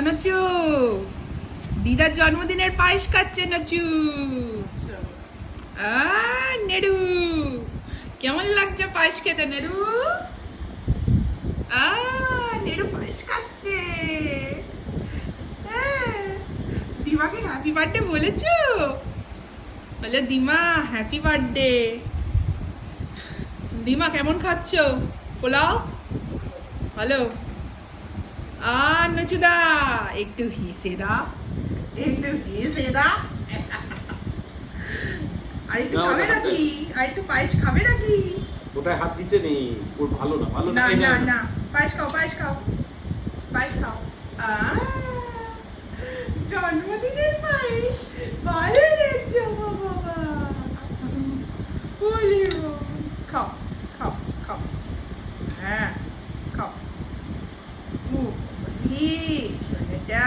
নচু দিদার জন্মদিনের পায়েস খাচ্ছে নচু। নেড়ু কেমন লাগছে পায়েস খেতে নেড়ু? নেড়ু পায়েস খাচ্ছে। দিমাকে হ্যাপি বার্থডে বলেছো? বলে দিমা হ্যাপি বার্থডে। দিমা কেমন খাচ্ছ পোলাও? হ্যালো নচুদা একটু হেসে দাও, একটু হেসে দাও। আর একটু খাবে নাকি? আর একটু পায়েস খাবে নাকি? ওটায় হাত দিতে নেই, ওর ভালো না, ভালো না না। না না পায়েস খাও, পায়েস খাও, পায়েস খাও। জন্মদিনের পায়েস ভালো লাগছে বাবা। খাও খাও খাও, হ্যাঁ খাও। সোনাটা